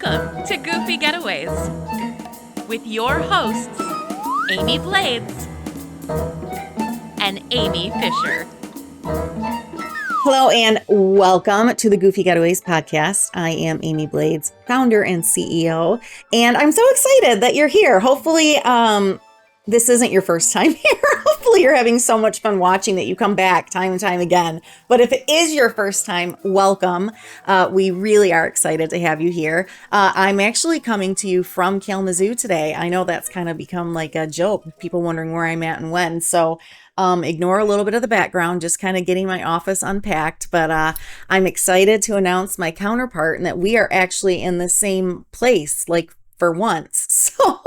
Welcome to Goofy Getaways with your hosts, Amy Blades and Amy Fisher. Hello and welcome to the Goofy Getaways podcast. I am Amy Blades, founder and CEO, and I'm so excited that you're here. Hopefully, this isn't your first time here. Hopefully you're having so much fun watching that you come back time and time again. But if it is your first time, welcome. We really are excited to have you here. I'm actually coming to you from Kalamazoo today. I know that's kind of become like a joke, people wondering where I'm at and when. So ignore a little bit of the background, just kind of getting my office unpacked. But I'm excited to announce my counterpart and that we are actually in the same place, like for once. So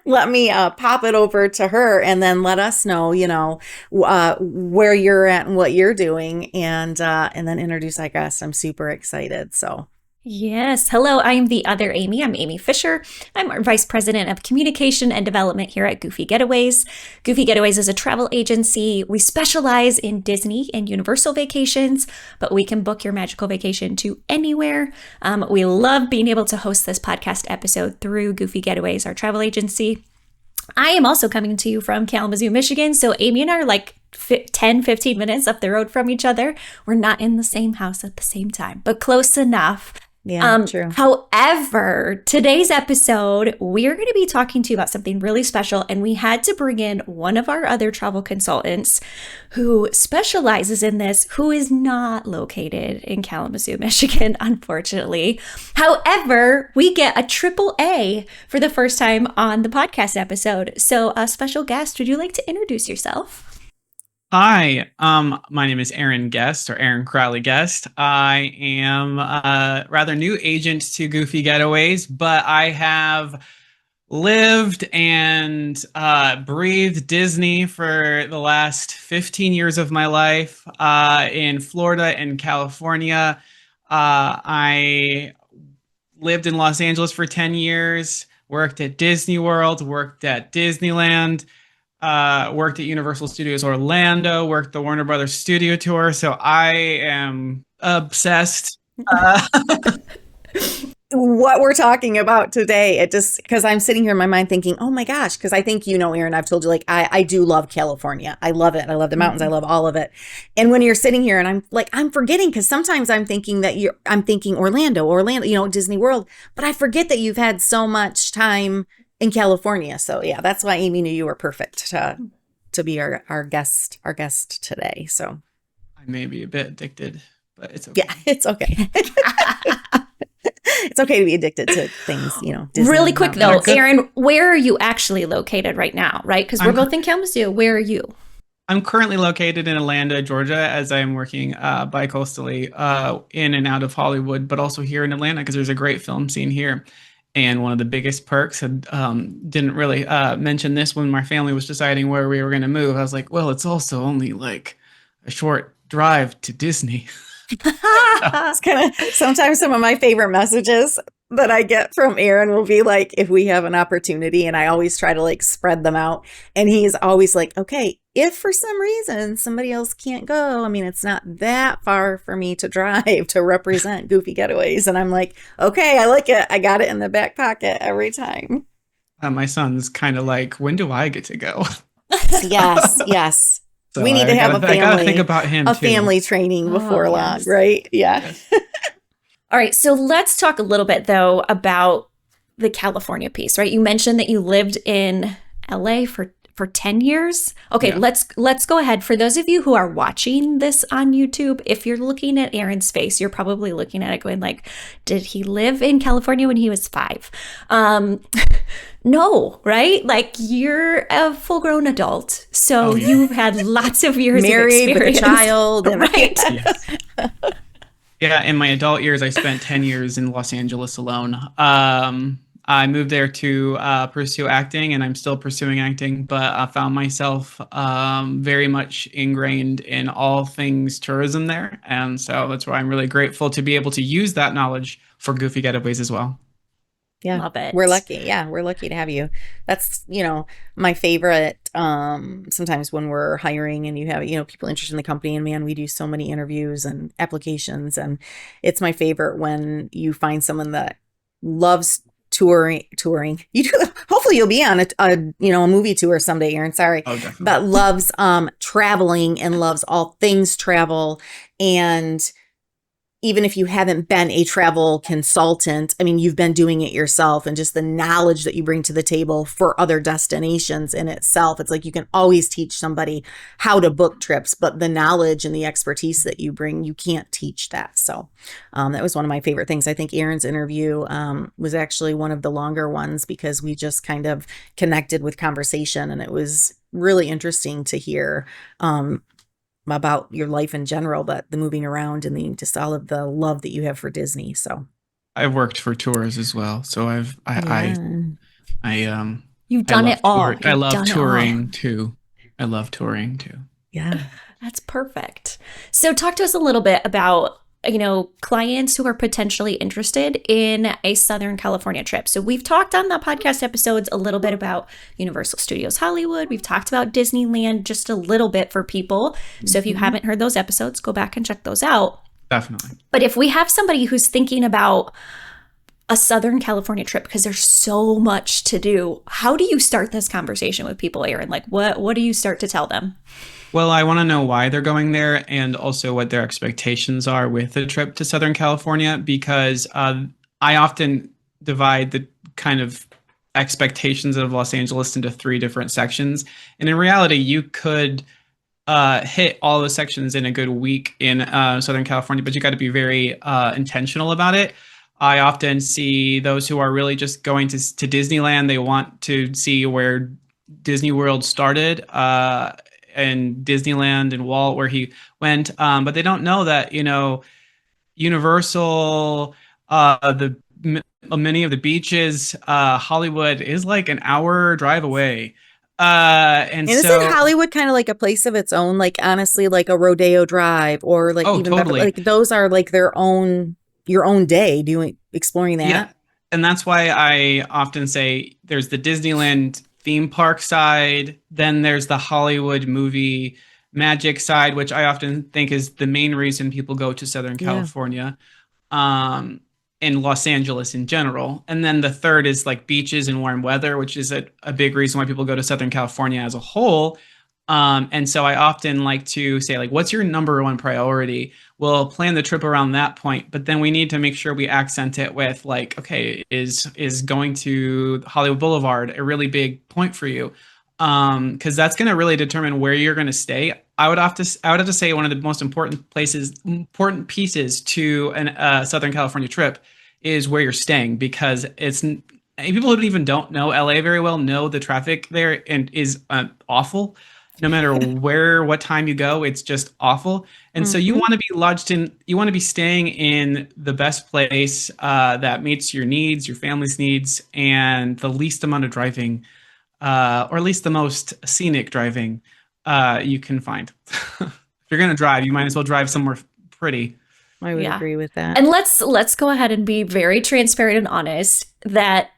let me pop it over to her and then let us know, where you're at and what you're doing, and then introduce our guest. I'm super excited. So. Yes. Hello, I'm the other Amy. I'm Amy Fisher. I'm our Vice President of Communication and Development here at Goofy Getaways. Goofy Getaways is a travel agency. We specialize in Disney and Universal vacations, but we can book your magical vacation to anywhere. We love being able to host this podcast episode through Goofy Getaways, our travel agency. I am also coming to you from Kalamazoo, Michigan. So Amy and I are like 10, 15 minutes up the road from each other. We're not in the same house at the same time, but close enough. Yeah, true. However, today's episode, we're going to be talking to you about something really special, and we had to bring in one of our other travel consultants who specializes in this, who is not located in Kalamazoo, Michigan, unfortunately. However, we get a triple A for the first time on the podcast episode. So, a special guest, would you like to introduce yourself? Hi, my name is Aaron Guest, or Aaron Crowley Guest. I am a rather new agent to Goofy Getaways, but I have lived and breathed Disney for the last 15 years of my life in Florida and California. I lived in Los Angeles for 10 years, worked at Disney World, worked at Disneyland, worked at Universal Studios Orlando, worked the Warner Brothers Studio Tour. So I am obsessed. What we're talking about today, it just, because I'm sitting here in my mind thinking, oh my gosh, because I think, Aaron, I've told you, like, I do love California. I love it. I love the mountains. I love all of it. And when you're sitting here and I'm forgetting, because sometimes I'm thinking I'm thinking Orlando, Disney World, but I forget that you've had so much time in California. So yeah, that's why Amy knew you were perfect to be our guest today. So I may be a bit addicted, but it's okay. Yeah, it's okay. It's okay to be addicted to things, Disney. Really quick though, Aaron, where are you actually located right now, right? Because we're both in Kalamazoo. Where are you? I'm currently located in Atlanta, Georgia, as I'm working bi-coastally in and out of Hollywood, but also here in Atlanta because there's a great film scene here. And one of the biggest perks, didn't really mention this when my family was deciding where we were going to move. I was like, well, it's also only like a short drive to Disney. It's kind of sometimes some of my favorite messages that I get from Aaron will be like, if we have an opportunity, and I always try to like spread them out. And he's always like, okay, if for some reason somebody else can't go, I mean, it's not that far for me to drive to represent Goofy Getaways. And I'm like, okay, I like it. I got it in the back pocket every time. My son's kind of like, when do I get to go? Yes. So we need to have I gotta think about him too. Family training before long, right? Yeah. Yes. All right. So let's talk a little bit though about the California piece, right? You mentioned that you lived in LA for 10 years. Okay, yeah. Let's go ahead. For those of you who are watching this on YouTube, if you're looking at Aaron's face, you're probably looking at it going like, did he live in California when he was 5? No, right? Like, you're a full-grown adult, so you've had lots of years married of experience. With a child, right? Yes. Yeah, in my adult years, I spent 10 years in Los Angeles alone. I moved there to pursue acting, and I'm still pursuing acting, but I found myself very much ingrained in all things tourism there. And so that's why I'm really grateful to be able to use that knowledge for Goofy Getaways as well. Yeah, love it. We're lucky. Yeah, we're lucky to have you. That's, my favorite. Sometimes when we're hiring and you have, people interested in the company, and man, we do so many interviews and applications, and it's my favorite when you find someone that loves touring. You do, hopefully you'll be on a movie tour someday, Aaron. Sorry. Oh, definitely. But loves traveling and loves all things travel. And even if you haven't been a travel consultant, I mean, you've been doing it yourself, and just the knowledge that you bring to the table for other destinations in itself. It's like you can always teach somebody how to book trips, but the knowledge and the expertise that you bring, you can't teach that. So that was one of my favorite things. I think Aaron's interview was actually one of the longer ones because we just kind of connected with conversation, and it was really interesting to hear about your life in general, but the moving around and just all of the love that you have for Disney. So I've worked for tours as well. So You've done it all. I love touring too. I love touring too. Yeah. That's perfect. So talk to us a little bit about, clients who are potentially interested in a Southern California trip. So we've talked on the podcast episodes a little bit about Universal Studios Hollywood. We've talked about Disneyland just a little bit for people. So if you haven't heard those episodes, go back and check those out. Definitely. But if we have somebody who's thinking about a Southern California trip, because there's so much to do, how do you start this conversation with people, Aaron? Like what do you start to tell them? Well, I want to know why they're going there and also what their expectations are with the trip to Southern California, because I often divide the kind of expectations of Los Angeles into 3 different sections. And in reality, you could hit all the sections in a good week in Southern California, but you got to be very intentional about it. I often see those who are really just going to Disneyland. They want to see where Disney World started, and Disneyland and Walt where he went, but they don't know that Universal, many of the beaches, Hollywood is like an hour drive away. And isn't Hollywood kind of like a place of its own? Like honestly, like a Rodeo Drive or like even totally. Like those are like your own day exploring that. Yeah, and that's why I often say there's the Disneyland theme park side, then there's the Hollywood movie magic side, which I often think is the main reason people go to Southern California, and Los Angeles in general. And then the third is like beaches and warm weather, which is a big reason why people go to Southern California as a whole. And so I often like to say, like, what's your number one priority? We'll plan the trip around that point, but then we need to make sure we accent it with like, okay, is going to Hollywood Boulevard a really big point for you? Because that's going to really determine where you're going to stay. I would have to say one of the most important pieces to a Southern California trip is where you're staying, because people who even don't know LA very well know the traffic there and is awful. No matter what time you go, it's just awful. And so you want to be you want to be staying in the best place that meets your needs, your family's needs, and the least amount of driving, or at least the most scenic driving you can find. If you're going to drive, you might as well drive somewhere pretty. I would agree with that. And let's go ahead and be very transparent and honest that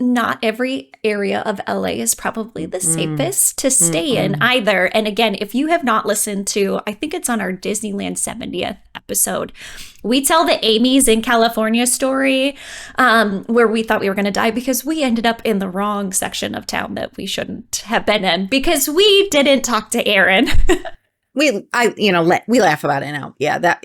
not every area of LA is probably the safest to stay in either. And again, if you have not listened to, I think it's on our Disneyland 70th episode, we tell the Amy's in California story, where we thought we were going to die because we ended up in the wrong section of town that we shouldn't have been in because we didn't talk to Aaron. We laugh about it now. Yeah,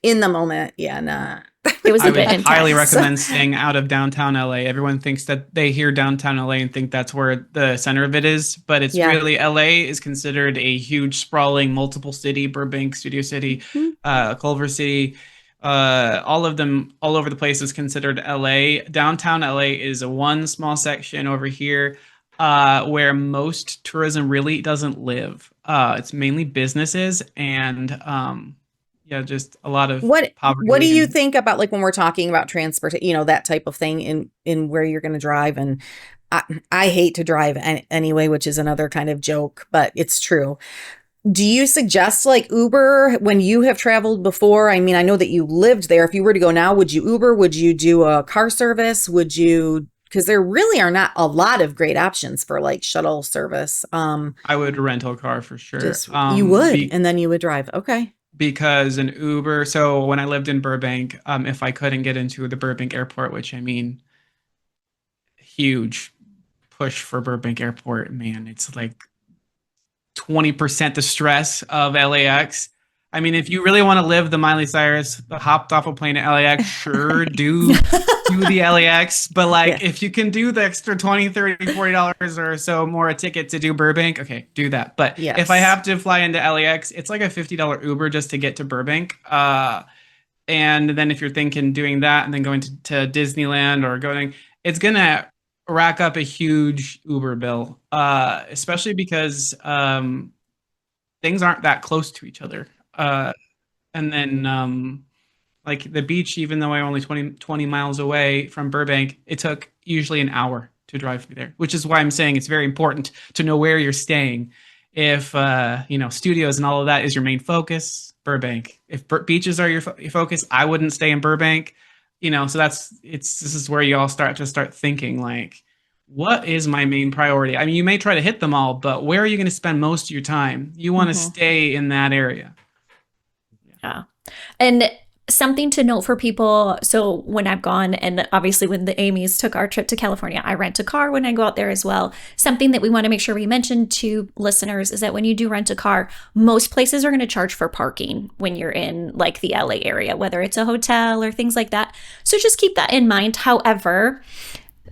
in the moment. Yeah, nah. It was I a bit would intense. highly recommend staying out of downtown LA. Everyone thinks that they hear downtown LA and think that's where the center of it is, but it's really LA is considered a huge, sprawling, multiple city, Burbank, Studio City, Culver City, all of them, all over the place is considered LA. Downtown LA is one small section over here where most tourism really doesn't live. It's mainly businesses and just a lot of poverty. What do you think about like when we're talking about transport, that type of thing in where you're going to drive? And I hate to drive anyway, which is another kind of joke, but it's true. Do you suggest like Uber when you have traveled before? I mean, I know that you lived there. If you were to go now, would you Uber? Would you do a car service? Because there really are not a lot of great options for like shuttle service. I would rental a car for sure. You would, and then you would drive. Okay. because an Uber. So when I lived in Burbank, if I couldn't get into the Burbank airport, which I mean, huge push for Burbank Airport, man, it's like 20% the stress of LAX. I mean, if you really want to live the Miley Cyrus hopped off a plane at LAX, sure, do the LAX. But like, Yeah. if you can do the extra 20, 30, $40 or so more a ticket to do Burbank, okay, do that. But if I Yes. have to fly into LAX, it's like a $50 Uber just to get to Burbank. And then if you're thinking doing that and then going to Disneyland or going, it's gonna rack up a huge Uber bill, especially because things aren't that close to each other. And then like the beach, even though I'm only 20 miles away from Burbank, it took usually an hour to drive me there, which is why I'm saying it's very important to know where you're staying. If studios and all of that is your main focus, Burbank. If beaches are your focus, I wouldn't stay in Burbank. So this is where you all start thinking like, what is my main priority? I mean, you may try to hit them all, but where are you going to spend most of your time? You want to stay in that area. Yeah. And something to note for people. So when I've gone, and obviously when the Amy's took our trip to California, I rent a car when I go out there as well. Something that we want to make sure we mention to listeners is that when you do rent a car, most places are going to charge for parking when you're in like the LA area, whether it's a hotel or things like that. So just keep that in mind. However,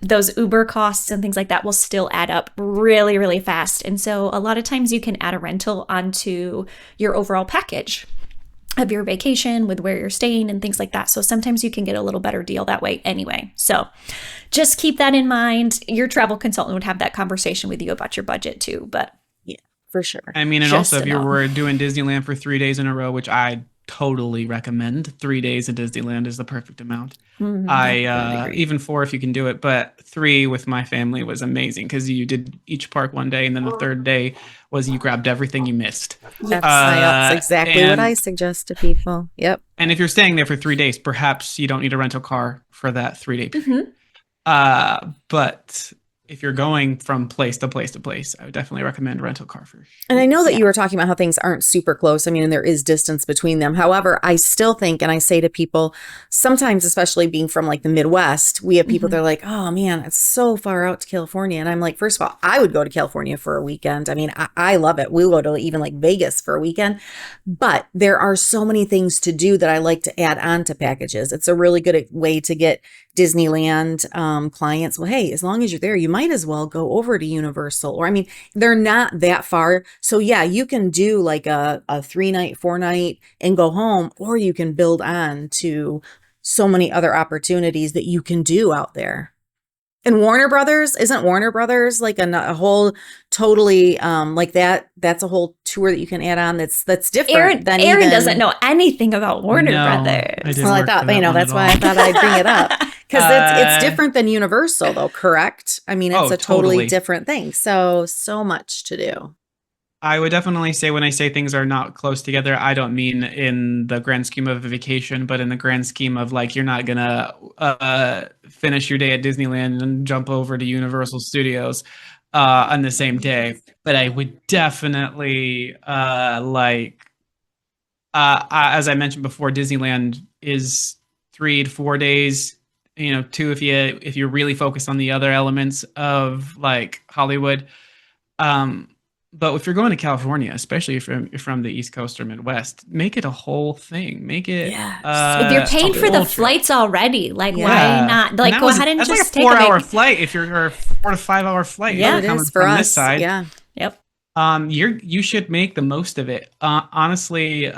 those Uber costs and things like that will still add up really, really fast. And so a lot of times you can add a rental onto your overall package of your vacation with where you're staying and things like that. So sometimes you can get a little better deal that way anyway. So just keep that in mind. Your travel consultant would have that conversation with you about your budget too, but Yeah, for sure. I mean, and Just also if you enough. were doing Disneyland for 3 days in a row, which I totally recommend, 3 days at Disneyland is the perfect amount. I agree. even 4 if you can do it, but 3 with my family was amazing because you did each park one day, and then the third day was you grabbed everything you missed. That's exactly what I And suggest to people. Yep. and if you're staying there for 3 days, perhaps you don't need a rental car for that 3 day period. But if you're going from place to place to place, I would definitely recommend a rental car for sure. And I know that you were talking about how things aren't super close. I mean, and there is distance between them. However, I still think, and I say to people, sometimes, especially being from like the Midwest, we have people that are like, oh man, it's so far out to California. And I'm like, first of all, I would go to California for a weekend. I mean, I love it. We'll go to even like Vegas for a weekend. But there are so many things to do that I like to add on to packages. It's a really good way to get Disneyland clients. Well, hey, as long as you're there, you might as well go over to Universal. Or I mean, they're not that far. So yeah, you can do like a 3-night, 4-night and go home, or you can build on to so many other opportunities that you can do out there. And Warner Brothers, isn't Warner Brothers like a whole totally like that's a whole tour that you can add on that's different Aaron doesn't know anything about Warner No, Brothers. I didn't Well, I work thought, for that one that's at why all. I thought I'd bring it up. Because it's Uh, different than Universal, though, correct? I mean, it's Oh, a totally totally. different thing. So much to do. I would definitely say when I say things are not close together, I don't mean in the grand scheme of a vacation, but in the grand scheme of like you're not gonna finish your day at Disneyland and jump over to Universal Studios on the same day. But I would definitely as I mentioned before, Disneyland is 3 to 4 days. 2 if you're really focused on the other elements of like Hollywood. But if you're going to California, especially if you're from the East Coast or Midwest, make it a whole thing. Make it Yes. If you're a paying for the whole trip. flights already, like Yeah. why not? And Like that go was- ahead and that's just like a take 4 hour a flight if you're or a 4 to 5 hour flight. Yeah. if It you're is coming for from us. this side. Yeah. Yep. You should make the most of it. Honestly,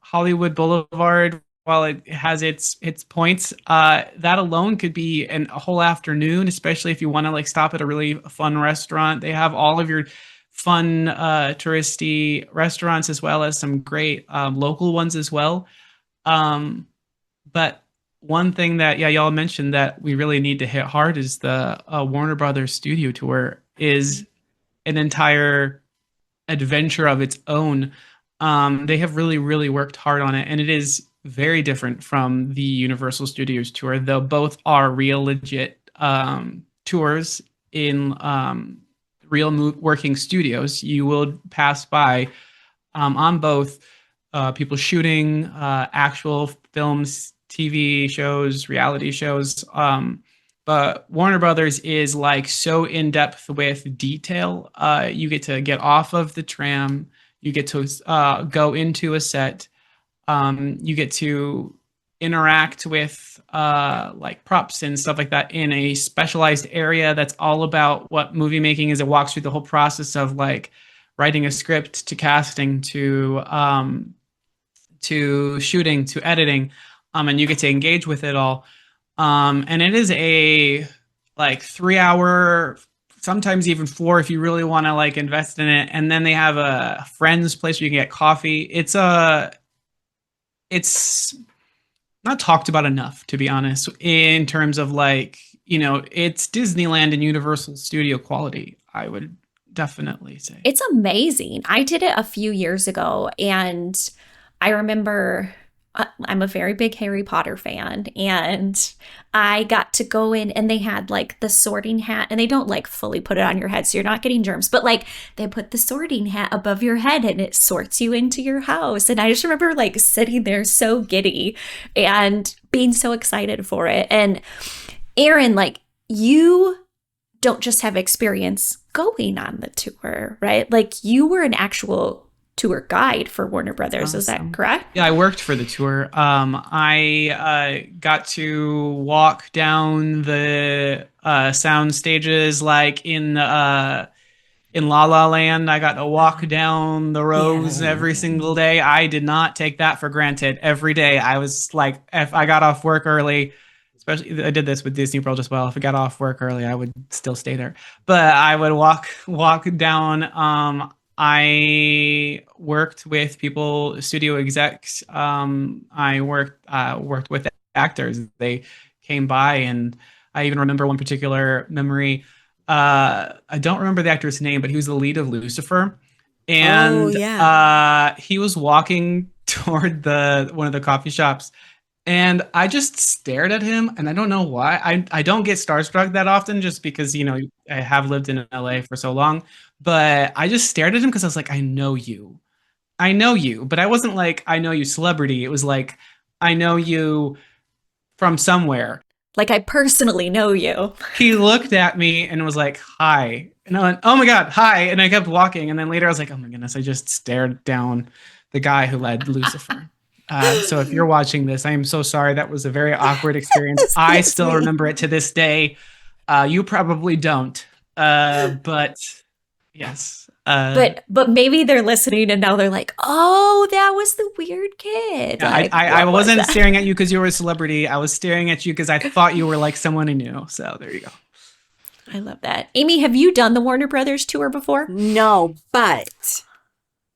Hollywood Boulevard, while it has its points, that alone could be a whole afternoon, especially if you want to like stop at a really fun restaurant. They have all of your fun touristy restaurants as well as some great local ones as well. But one thing that y'all mentioned that we really need to hit hard is the Warner Brothers Studio Tour is an entire adventure of its own. They have really, really worked hard on it, and it is very different from the Universal Studios tour, though both are real legit tours in real working studios. You will pass by on both people shooting actual films, TV shows, reality shows. But Warner Brothers is like so in depth with detail. You get to get off of the tram. You get to go into a set. You get to interact with like props and stuff like that in a specialized area that's all about what movie making is. It walks through the whole process of like writing a script to casting to shooting to editing, and you get to engage with it all. And it is a like 3 hour, sometimes even 4 if you really want to like invest in it. And then they have a friend's place where you can get coffee. It's not talked about enough, to be honest, in terms of like, it's Disneyland and Universal Studio quality, I would definitely say. It's amazing. I did it a few years ago, and I remember I'm a very big Harry Potter fan, and I got to go in, and they had like the sorting hat, and they don't like fully put it on your head so you're not getting germs, but like they put the sorting hat above your head and it sorts you into your house. And I just remember like sitting there so giddy and being so excited for it. And Aaron, like, you don't just have experience going on the tour, right? Like, you were an actual tour guide for Warner Brothers. Awesome. Is that correct? Yeah, I worked for the tour. I got to walk down the sound stages like in La La Land. I got to walk down the rows every single day. I did not take that for granted. Every day I was like, if I got off work early, especially I did this with Disney World as well. If I got off work early, I would still stay there. But I would walk down. I worked with people, studio execs. I worked with actors. They came by, and I even remember one particular memory. I don't remember the actor's name, but he was the lead of Lucifer, and he was walking toward one of the coffee shops, and I just stared at him, and I don't know why. I don't get starstruck that often, just because I have lived in LA for so long. But I just stared at him because I was like, I know you. But I wasn't like, I know you celebrity. It was like, I know you from somewhere. Like, I personally know you. He looked at me and was like, hi. And I went, oh my God, hi. And I kept walking. And then later I was like, oh my goodness, I just stared down the guy who led Lucifer. So if you're watching this, I am so sorry. That was a very awkward experience. I still remember it to this day. You probably don't. But yes. But maybe they're listening and now they're like, oh, that was the weird kid. Yeah, like, I wasn't staring at you because you were a celebrity. I was staring at you because I thought you were like someone I knew. So there you go. I love that. Amy, have you done the Warner Brothers tour before? No, but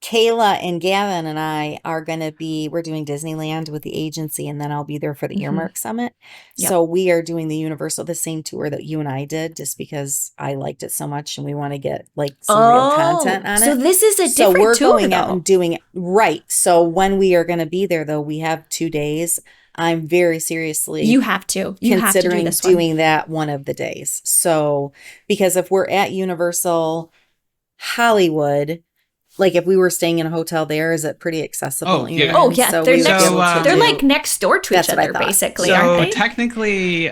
Kayla and Gavin and I are going to we're doing Disneyland with the agency, and then I'll be there for the Earmarked Summit. Yep. So we are doing the same tour that you and I did, just because I liked it so much and we want to get like some real content on it. So this is a different tour. So we're going out and doing it. Right. So when we are going to be there, though, we have 2 days. I'm very seriously considering doing that one of the days. So because if we're at Universal Hollywood, like if we were staying in a hotel there, is it pretty accessible? Oh, yeah. Oh, yeah. So they're like next door to each other, basically, aren't they? So technically,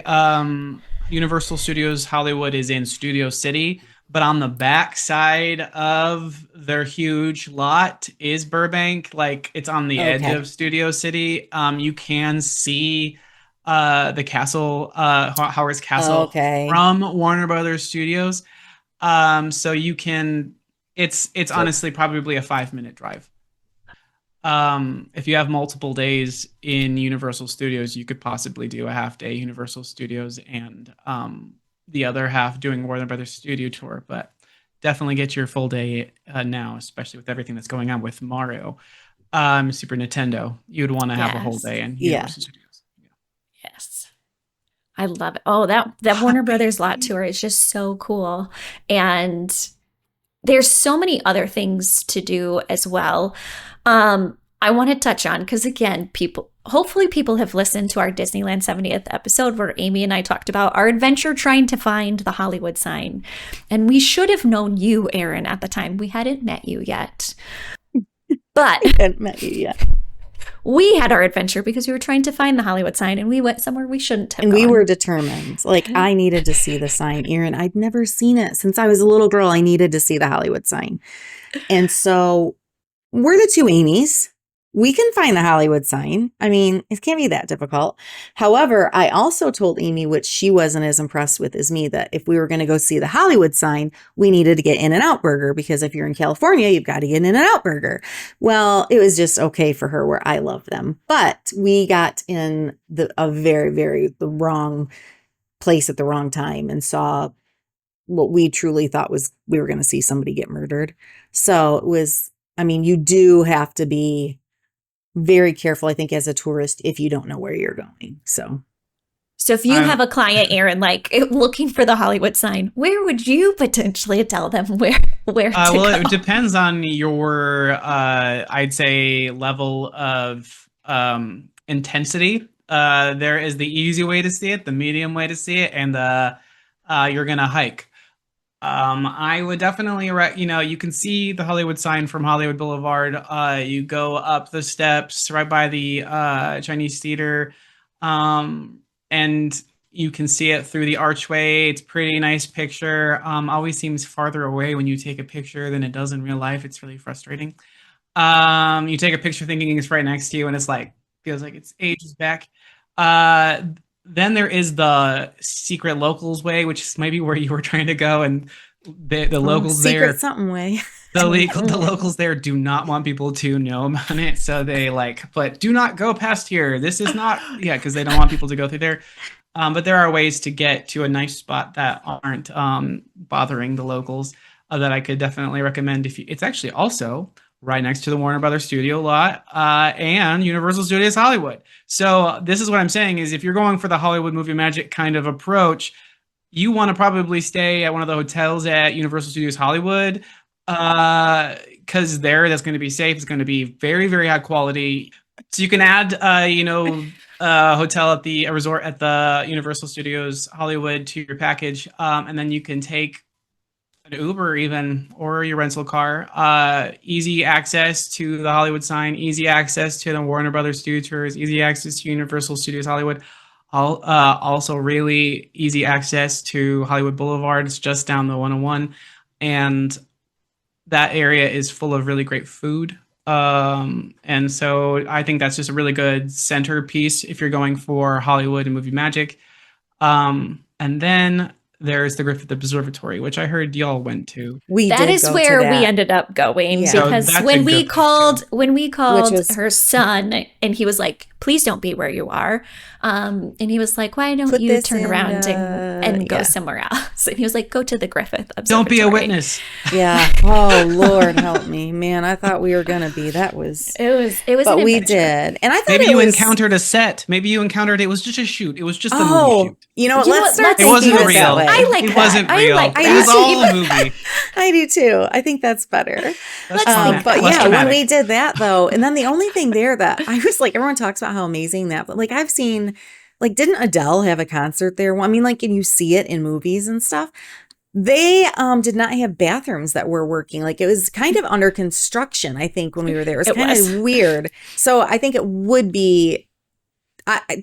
Universal Studios Hollywood is in Studio City, but on the back side of their huge lot is Burbank. Like it's on the edge of Studio City. You can see the castle, Howard's Castle, from Warner Brothers Studios. So you can... It's honestly probably a 5-minute drive. If you have multiple days in Universal Studios, you could possibly do a half day Universal Studios and the other half doing Warner Brothers Studio Tour. But definitely get your full day now, especially with everything that's going on with Mario, Super Nintendo. You'd want to have a whole day in Universal Studios. Yeah. Yes. I love it. Oh, that Warner Brothers lot tour is just so cool. And there's so many other things to do as well. I want to touch on, because again, hopefully people have listened to our Disneyland 70th episode where Amy and I talked about our adventure trying to find the Hollywood sign. And we should have known you, Aaron, at the time. We hadn't met you yet. But I hadn't met you yet. we had our adventure because we were trying to find the Hollywood sign, and we went somewhere we shouldn't have And gone. we were determined. Like, I needed to see the sign. Erin, I'd never seen it. Since I was a little girl, I needed to see the Hollywood sign. And so we're the two Amy's. We can find the Hollywood sign. I mean, it can't be that difficult. However, I also told Amy, which she wasn't as impressed with as me, that if we were going to go see the Hollywood sign, we needed to get In-N-Out Burger, because if you're in California, you've got to get an In-N-Out Burger. Well, it was just okay for her where I love them. But we got in the wrong place at the wrong time and saw what we truly thought was we were going to see somebody get murdered. So it was, I mean, you do have to be very careful, I think, as a tourist, if you don't know where you're going. So if you have a client, Erin, like looking for the Hollywood sign, where would you potentially tell them where to well, go? it depends on your, I'd say, level of intensity. There is the easy way to see it, the medium way to see it, and you're going to hike. I would definitely, you can see the Hollywood sign from Hollywood Boulevard. You go up the steps right by the Chinese Theater, and you can see it through the archway. It's a pretty nice picture. Always seems farther away when you take a picture than it does in real life. It's really frustrating. You take a picture thinking it's right next to you, and it's like, feels like it's ages back. Then there is the secret locals way, which is maybe where you were trying to go, and the locals secret there, something way. the locals there do not want people to know about it, so they but do not go past here. This is not, because they don't want people to go through there. But there are ways to get to a nice spot that aren't bothering the locals that I could definitely recommend. It's actually also right next to the Warner Brothers studio lot and Universal Studios Hollywood. So this is what I'm saying is, if you're going for the Hollywood movie magic kind of approach, you want to probably stay at one of the hotels at Universal Studios Hollywood, because that's going to be safe. It's going to be very, very high quality. So you can add, a hotel at a resort at the Universal Studios Hollywood to your package, and then you can take an Uber even, or your rental car. Easy access to the Hollywood sign, easy access to the Warner Brothers Studio Tours, easy access to Universal Studios Hollywood. Also really easy access to Hollywood Boulevard. It's just down the 101, and that area is full of really great food. And so I think that's just a really good centerpiece if you're going for Hollywood and movie magic. And then there's the Griffith Observatory, which I heard y'all went to. That is where we ended up going, because So when we called was her son, and he was like, "Please don't be where you are," and he was like, "Why don't you turn around and go somewhere else?" And he was like, "Go to the Griffith Observatory. Don't be a witness." Yeah. Oh, Lord help me, man! I thought we were gonna be. That was it was, but an we adventure. did, and I thought Maybe it you was, encountered a set. Maybe you encountered it was just a shoot. It was just a movie shoot. You know what? You know Let's what? start It thinking wasn't of it real. that way. I like It that. wasn't I real. like It that. was all a movie. I do too. I think that's better. That's fun. But Less yeah, when dramatic. we did that though, and then the only thing there that I was like, everyone talks about how amazing that, but like I've seen, like, didn't Adele have a concert there? Well, I mean, like, and you see it in movies and stuff. They did not have bathrooms that were working. Like, it was kind of under construction, I think, when we were there. It was kind of weird. So I think it would be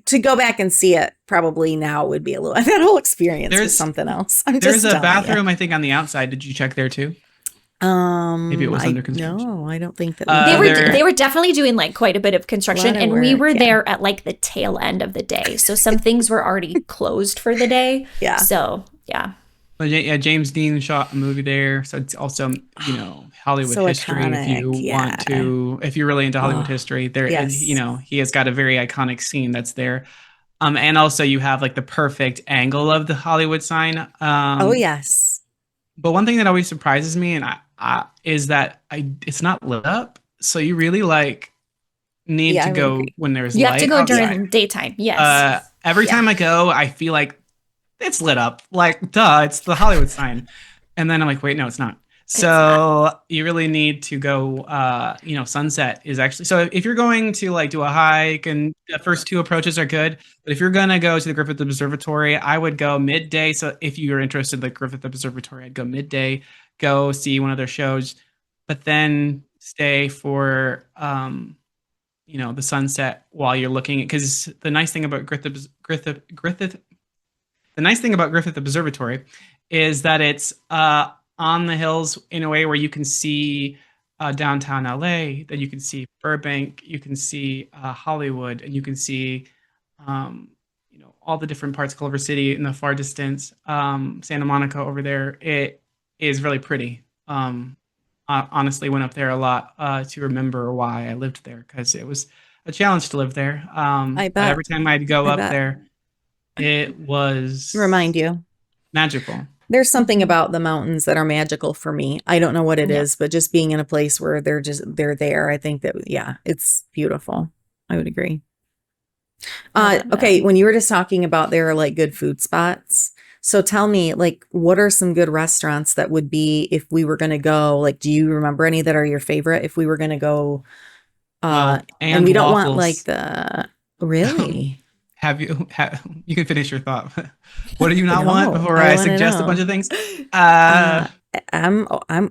to go back and see it probably now would be a little, that whole experience was something else. There's a bathroom, I think, on the outside. Did you check there too? Maybe it was under construction. No, I don't think that They were definitely doing like quite a bit of construction, and we were there at like the tail end of the day. So some things were already closed for the day. Yeah. So yeah. But yeah, James Dean shot a movie there, so it's also Hollywood So history. iconic, If you want to, if you're really into Hollywood history, there yes. he has got a very iconic scene that's there. And also you have like the perfect angle of the Hollywood sign. Oh yes. But one thing that always surprises me is that it's not lit up, so you really need to go when there's light. You have to go outside. during daytime. Yes. Every time I go, I feel like it's lit up. Like, duh, it's the Hollywood sign. And then I'm like, wait, no, it's not. So you really need to go, sunset is actually, so if you're going to do a hike, and the first two approaches are good, but if you're going to go to the Griffith Observatory, I would go midday. So if you're interested in the Griffith Observatory, I'd go midday, go see one of their shows, but then stay for the sunset while you're looking at, because the nice thing about Griffith Observatory is that it's on the hills in a way where you can see downtown LA, that you can see Burbank, you can see Hollywood, and you can see all the different parts of Culver City in the far distance. Santa Monica over there, it is really pretty. I honestly went up there a lot to remember why I lived there, because it was a challenge to live there. I But bet. every time I'd go I up bet. there, it was Remind you. magical. There's something about the mountains that are magical for me. I don't know what it Yeah. is, but just being in a place where they're there, I think that, yeah, it's beautiful. I would agree. I love Okay, that. when you were just talking about there are like good food spots. So tell me, like, what are some good restaurants that would be if we were going to go? Like, do you remember any that are your favorite if we were going to go? Well, And and we don't want like waffles. really? You can finish your thought. What do you not want No, before I I want to suggest a know. bunch of things? I'm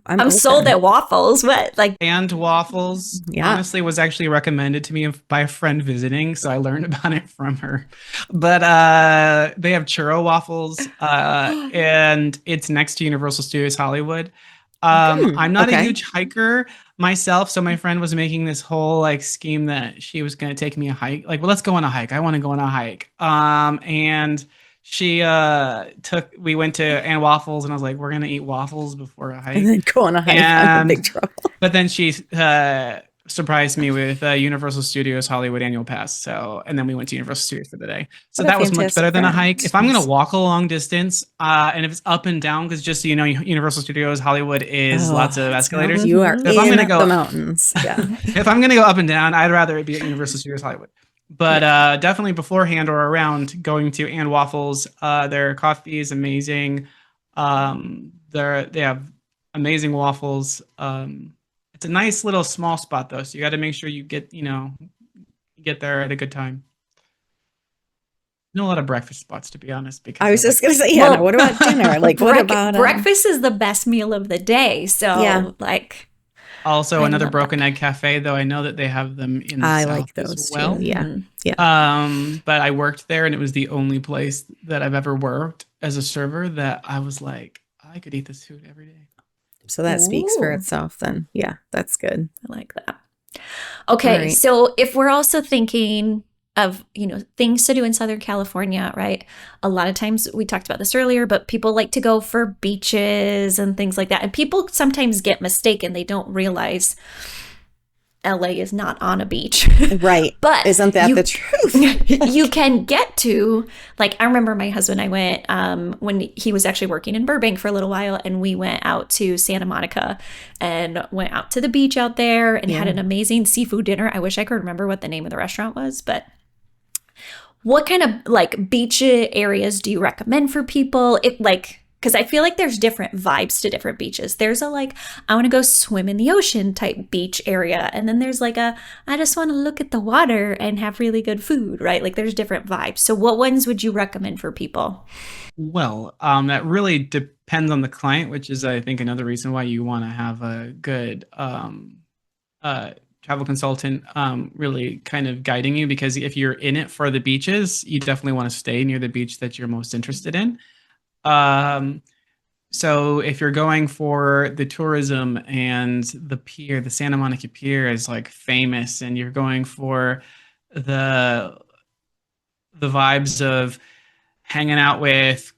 I'm sold open. at waffles. What? Like, And waffles, Yeah. honestly, was actually recommended to me by a friend visiting, so I learned about it from her. But they have churro waffles, and it's next to Universal Studios Hollywood. I'm not a Okay. huge hiker myself, so my friend was making this whole like scheme that she was going to take me a hike. Like, well, let's go on a hike. I want to go on a hike. And she we went to and waffles, and I was like, we're gonna eat waffles before a And hike. then go on a hike. I'm in big And trouble. but then she surprised me with Universal Studios Hollywood annual pass. So, and then we went to Universal Studios for the day. So What a that was much better fantastic than a friend. hike. If I'm gonna walk a long distance, and if it's up and down, because just so you know, Universal Studios Hollywood is lots of escalators. You are So if I'm in gonna go the mountains. Yeah. if I'm gonna go up and down, I'd rather it be at Universal Studios Hollywood. But definitely beforehand or around going to and waffles. Their coffee is amazing. They have amazing waffles. It's a nice little small spot though, so you got to make sure you get there at a good time. Know a lot of breakfast spots, to be honest, because I was I just like gonna say, yeah. Well, Now what about dinner? Like, what about breakfast is the best meal of the day. So, Yeah. like, also I another love Broken Egg Cafe, though I know that they have them in the I South like as those well. too. Yeah. mhm. Yeah. But I worked there, and it was the only place that I've ever worked as a server that I was like, I could eat this food every day. So that speaks for Ooh. itself then. Yeah, that's good. I like that. Okay, All right. so if we're also thinking of, things to do in Southern California, right? A lot of times we talked about this earlier, but people like to go for beaches and things like that. And people sometimes get mistaken. They don't realize LA is not on a beach. Right. But Isn't that you- the truth? You can get to, like, I remember my husband and I went when he was actually working in Burbank for a little while, and we went out to Santa Monica and went out to the beach out there and had Yeah. an amazing seafood dinner. I wish I could remember what the name of the restaurant was, but what kind of like beach areas do you recommend for people? Because I feel like there's different vibes to different beaches. There's a like, I want to go swim in the ocean type beach area. And then there's like I just want to look at the water and have really good food, right? Like there's different vibes. So what ones would you recommend for people? Well, that really depends on the client, which is, I think, another reason why you want to have a good travel consultant really kind of guiding you, because if you're in it for the beaches, you definitely want to stay near the beach that you're most interested in. So if you're going for the tourism and the pier, the Santa Monica Pier is like famous, and you're going for the vibes of hanging out with,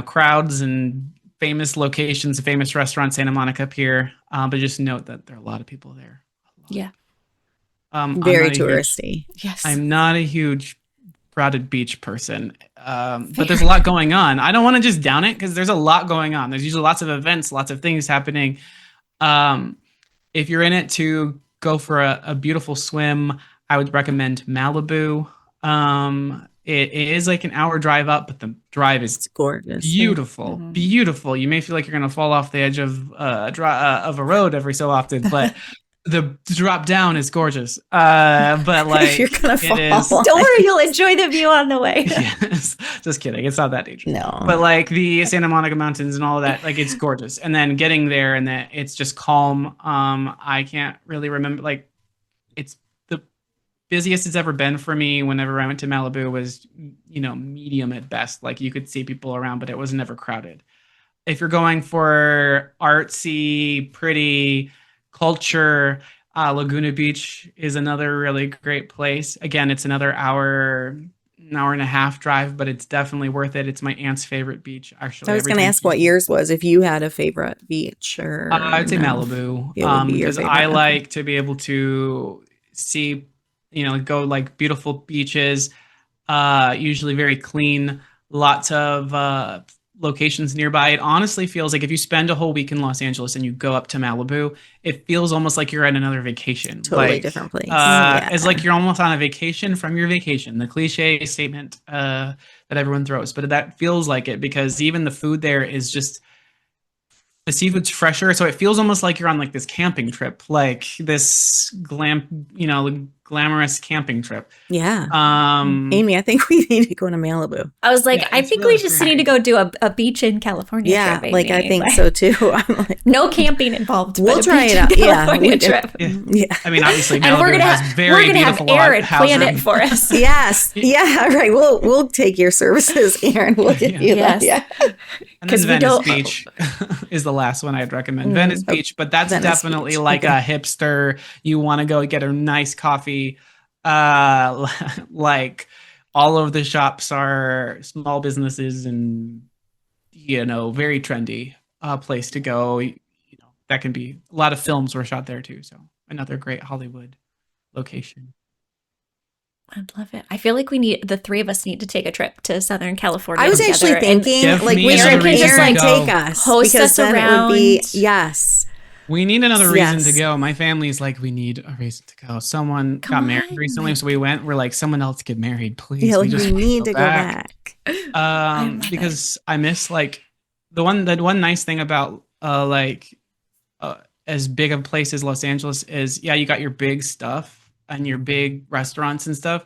crowds and famous locations, famous restaurants, Santa Monica Pier. But just note that there are a lot of people there. Yeah. Very touristy. Yes. I'm not a huge crowded beach person, but there's a lot going on. I don't want to just down it, because there's a lot going on. There's usually lots of events, lots of things happening. If you're in it to go for a beautiful swim, I would recommend Malibu. It is like an hour drive up, but the drive is It's gorgeous. beautiful, Mhm. beautiful. You may feel like you're going to fall off the edge of a road every so often, but The drop down is gorgeous. But like You're gonna fall. Don't worry, you'll enjoy the view on the way. Yes, just kidding. It's not that dangerous. No. But like the Santa Monica Mountains and all of that, like it's gorgeous. And then getting there and that it's just calm. I can't really remember, like it's the busiest it's ever been for me whenever I went to Malibu was, medium at best. Like you could see people around, but it was never crowded. If you're going for artsy, pretty culture, Laguna Beach is another really great place. Again, it's another an hour and a half drive, but it's definitely worth it. It's my aunt's favorite beach, actually. I was going to ask what yours was, if you had a favorite beach or. I'd say Malibu, because I like to be able to see, go like beautiful beaches, usually very clean, lots of locations nearby. It honestly feels like if you spend a whole week in Los Angeles and you go up to Malibu, it feels almost like you're at another vacation. Totally different place. It's like you're almost on a vacation from your vacation. The cliche statement that everyone throws, but that feels like it because even the food there is just, the seafood's fresher, so it feels almost like you're on like this camping trip, like this glamorous camping trip. Yeah. Amy, I think we need to go to Malibu. I was like, I think really we just need to go do a beach in California trip. Yeah, like I think so too. I'm like, no camping involved. We'll try it out. California trip. Yeah. I mean, obviously, and we're gonna have Aaron plan it for us. Yes. Yeah. Right. We'll take your services, Aaron. We'll get you that. Yeah. And then Venice Beach is the last one I'd recommend. Venice Beach, but that's definitely Beach. Like a hipster. You want to go get a nice coffee. Like all of the shops are small businesses and, very trendy place to go. That can be, a lot of films were shot there too. So another great Hollywood location. I'd love it. I feel like the three of us need to take a trip to Southern California. I was actually thinking, like, we should take us, host us around. Yes. We need another reason to go. My family's like, we need a reason to go. Someone got married recently, so we went. We're like, someone else get married, please. Yeah, we need to go back. Because I miss like the one nice thing about as big of a place as Los Angeles is, you got your big stuff and your big restaurants and stuff,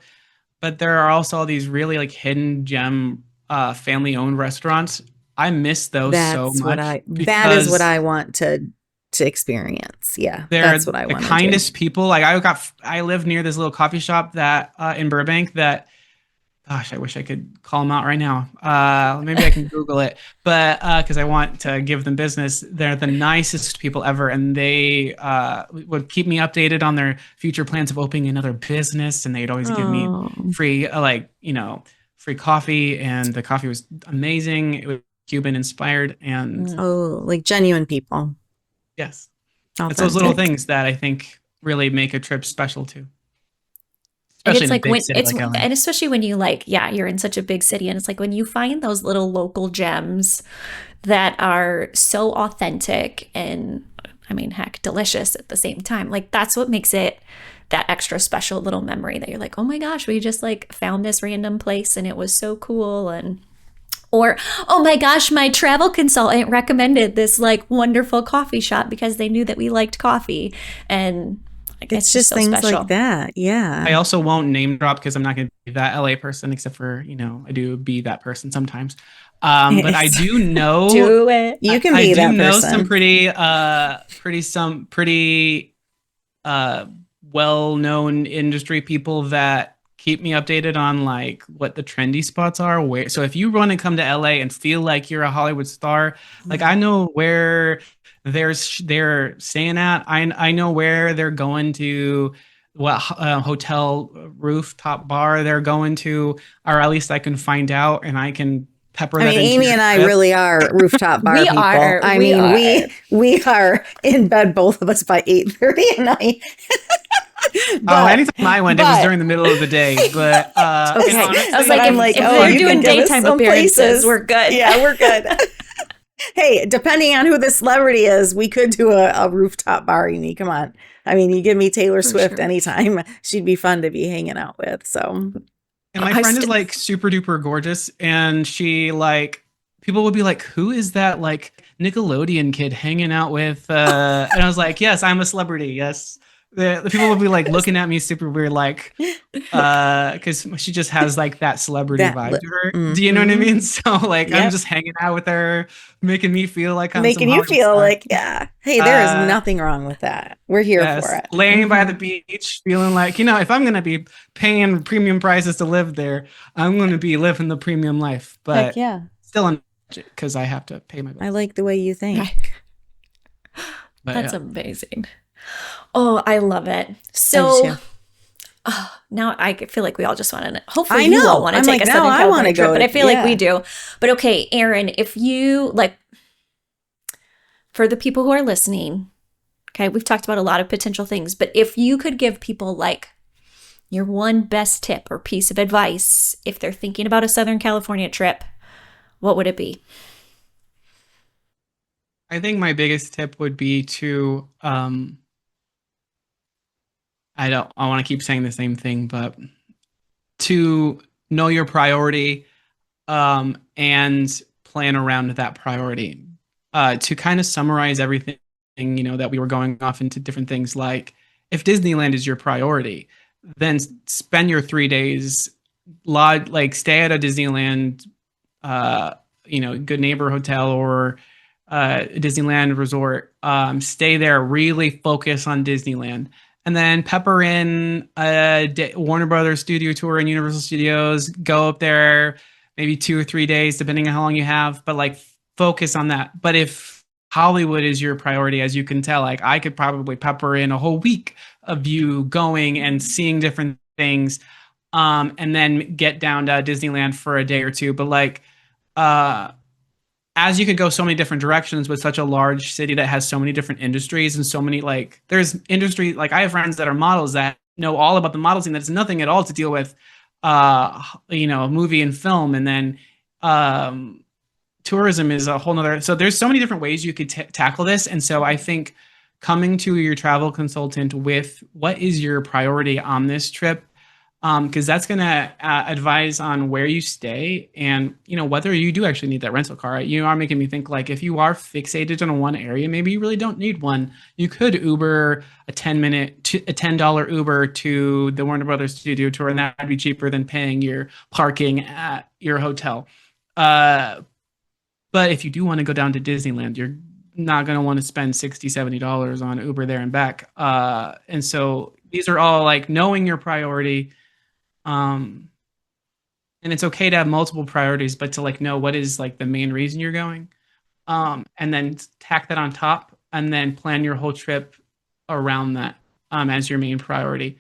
but there are also all these really like hidden gem family-owned restaurants. I miss those so much. That is what I want to experience. Yeah, that's what I want. The kindest people. Like I live near this little coffee shop that in Burbank that, gosh, I wish I could call them out right now. Maybe I can Google it, but because I want to give them business. They're the nicest people ever, and they would keep me updated on their future plans of opening another business, and they'd always give me free, free coffee, and the coffee was amazing. It was Cuban inspired, and like genuine people. Yes, it's those little things that I think really make a trip special too. Especially in a big city like LA. And especially when you you're in such a big city, and it's like when you find those little local gems that are so authentic and, I mean, heck, delicious at the same time. Like that's what makes it that extra special little memory that you're like, oh my gosh, we just like found this random place and it was so cool. Or, oh my gosh, my travel consultant recommended this like wonderful coffee shop because they knew that we liked coffee. And it's just so things special. Like that. Yeah. I also won't name drop because I'm not going to be that LA person, except for, I do be that person sometimes. But I do know. Do it. You can be that person. I do know some pretty well-known industry people that keep me updated on like what the trendy spots are. So if you want to come to LA and feel like you're a Hollywood star, like I know where they're staying at. I know where they're going to, what hotel rooftop bar they're going to, or at least I can find out and I can pepper that into Amy and I really are rooftop bar people. We are in bed, both of us, by 8:30 at night. Anytime I went, it was during the middle of the day. But honestly, I was like, if they're doing daytime appearances, we're good. Yeah, we're good. Hey, depending on who the celebrity is, we could do a rooftop bar, Amy. Come on. I mean, you give me Taylor Swift anytime. She'd be fun to be hanging out with. So, and my friend is like super duper gorgeous, and she like, people would be like, who is that like Nickelodeon kid hanging out with? And I was like, yes, I'm a celebrity. Yes. the people will be like looking at me super weird, like, because she just has like that celebrity vibe to her. Do you know what I mean? So like, I'm Yep. just hanging out with her, making me feel like I'm some Making you Hollywood feel star. like, yeah, hey, there is Uh, nothing wrong with that. We're here for yes, it. laying by the beach, feeling like, if I'm gonna be paying premium prices to live there, I'm gonna be living the premium life, Heck but yeah. still on budget because I have to pay my I bills. like the way you think. Right. But That's yeah. amazing. Oh, I love it. I do So too. now I feel like we all just want to, hopefully I you all know. want to I'm take like, a now Southern I want to California trip, go but I to, feel like we yeah. do. But okay, Aaron, if you like, for the people who are listening, okay, we've talked about a lot of potential things, but if you could give people like your one best tip or piece of advice if they're thinking about a Southern California trip, what would it be? I think my biggest tip would be to I want to keep saying the same thing, but to know your priority and plan around that priority. To kind of summarize everything, that we were going off into different things, like if Disneyland is your priority, then spend your 3 days lodge, like stay at a Disneyland, uh, good neighbor hotel or Disneyland resort. Stay there, really focus on Disneyland, and then pepper in a Warner Brothers studio tour and Universal Studios. Go up there maybe 2 or 3 days, depending on how long you have, but like focus on that. But if Hollywood is your priority, as you can tell, like I could probably pepper in a whole week of you going and seeing different things, and then get down to Disneyland for a day or two. But like, uh, as you could go so many different directions with such a large city that has so many different industries and so many, like there's industry, like I have friends that are models that know all about the model scene that's nothing at all to deal with movie and film, and then um tourism is a whole nother. So there's so many different ways you could tackle this, and so I think coming to your travel consultant with what is your priority on this trip, because that's going to advise on where you stay and whether you do actually need that rental car. You are making me think, like, if you are fixated on one area, maybe you really don't need one. You could Uber a 10-minute a $10 Uber to the Warner Brothers studio tour, and that would be cheaper than paying your parking at your hotel. uh, but if you do want to go down to Disneyland, you're not going to want to spend $60-$70 on Uber there and back. And so these are all like knowing your priority. Um, and it's okay to have multiple priorities, but to like know what is like the main reason you're going. And then tack that on top and then plan your whole trip around that, as your main priority.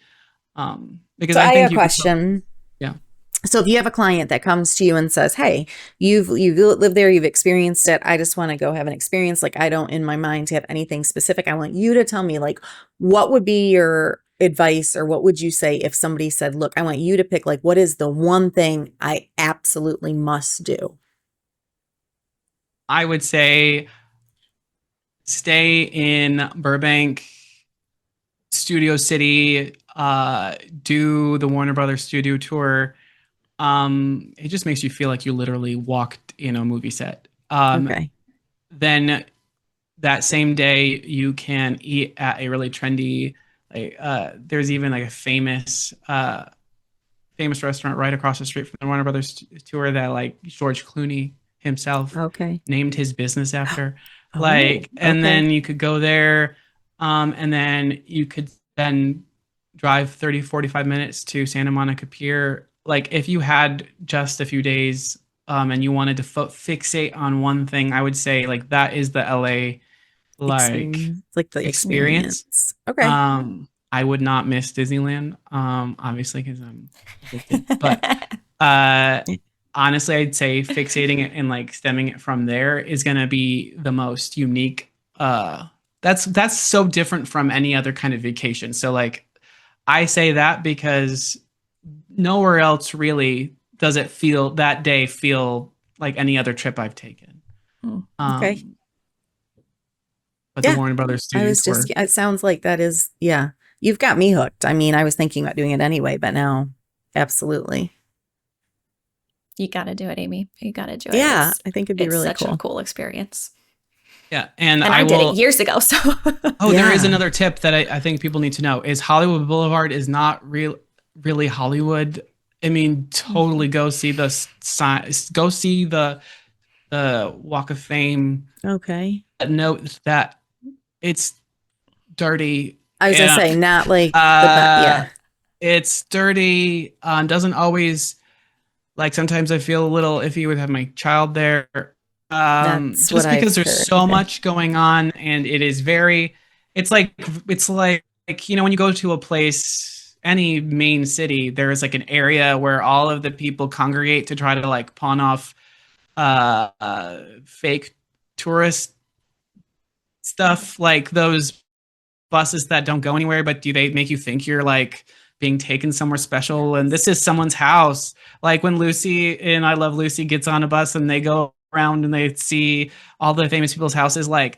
Because So I I have think a you could, question. yeah. So if you have a client that comes to you and says, "Hey, you've lived there, you've experienced it. I just want to go have an experience. Like I don't in my mind have anything specific. I want you to tell me like what would be your advice or what would you say if somebody said, "Look, I want you to pick like what is the one thing I absolutely must do?" I would say stay in Burbank, Studio City, do the Warner Brothers studio tour. It just makes you feel like you literally walked in a movie set. Okay. Then that same day you can eat at a really trendy, like there's even like a famous restaurant right across the street from the Warner Brothers tour that like George Clooney himself Okay. named his business after. Oh, Like, and okay. then you could go there, and then you could then drive 30-45 minutes to Santa Monica Pier. Like, if you had just a few days, and you wanted to fixate on one thing, I would say like that is the LA like Experience, like the experience. experience. Okay. I would not miss Disneyland, obviously because I'm addicted. But uh, honestly, I'd say fixating it and like stemming it from there is gonna be the most unique. That's so different from any other kind of vacation. So like, I say that because nowhere else really does it feel that day feel like any other trip I've taken. Okay. Um, but the Yeah. Warner Brothers I studio was tour. just, it sounds like that is, yeah. You've got me hooked. I mean, I was thinking about doing it anyway, but now absolutely. You got to do it, Amy. You got to do it. Yeah, I think it'd be It's really such a cool. cool experience. Yeah, and And I did it years ago. So Oh, there is Yeah. another tip that I think people need to know is Hollywood Boulevard is not really Hollywood. I mean, totally go see the sign, go see the Walk of Fame. Okay. Note that it's dirty. I was gonna And say not like the best. Yeah, it's dirty. Doesn't always like sometimes I feel a little iffy with having my child there. that's what Just I've because there's heard. so Okay. much going on and it is very it's like when you go to a place, any main city, there is like an area where all of the people congregate to try to like pawn off fake tourist stuff, like those buses that don't go anywhere, but do they make you think you're like being taken somewhere special? And this is someone's house. Like when Lucy and I Love Lucy gets on a bus and they go around and they see all the famous people's houses, like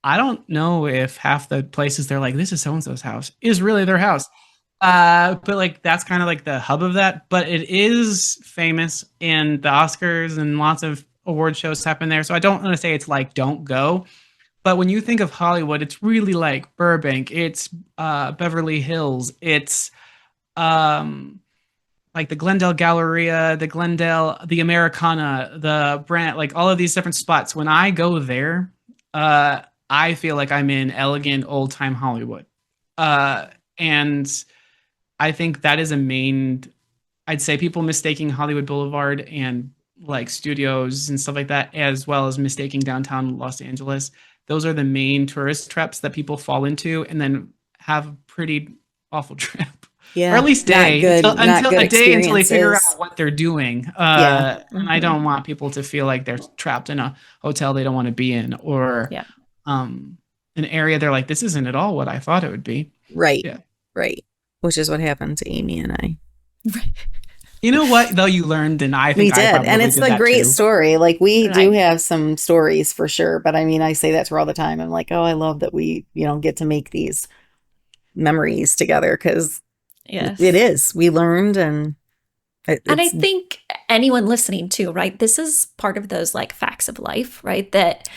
I don't know if half the places they're like, this is so and so's house is really their house. But like that's kind of like the hub of that. But it is famous and the Oscars and lots of award shows happen there. So I don't want to say it's like don't go, but when you think of Hollywood, it's really like Burbank, it's Beverly Hills, it's um, like the Glendale Galleria, the Glendale, the Americana, the Brant, like all of these different spots. When I go there, I feel like I'm in elegant old time Hollywood. And I think that is a main, I'd say people mistaking Hollywood Boulevard and like studios and stuff like that, as well as mistaking downtown Los Angeles. Those are the main tourist traps that people fall into and then have a pretty awful trip. Or Yeah, at least not good, not good a day until they figure experiences. out what they're doing. Yeah. And I don't want people to feel like they're trapped in a hotel they don't want to be in or yeah. an area they're like, this isn't at all what I thought it would be. Right. Yeah. Right. Which is what happened to Amy and I. You know what, though, you learned, and I We think I did. probably And it's did the that great too. story. Like we do Right. have some stories for sure. But I mean, I say that to her all the time. I'm like, oh, I love that we, get to make these memories together because Yes. it is. We learned and And I it's think anyone listening too, right? This is part of those like facts of life, right? That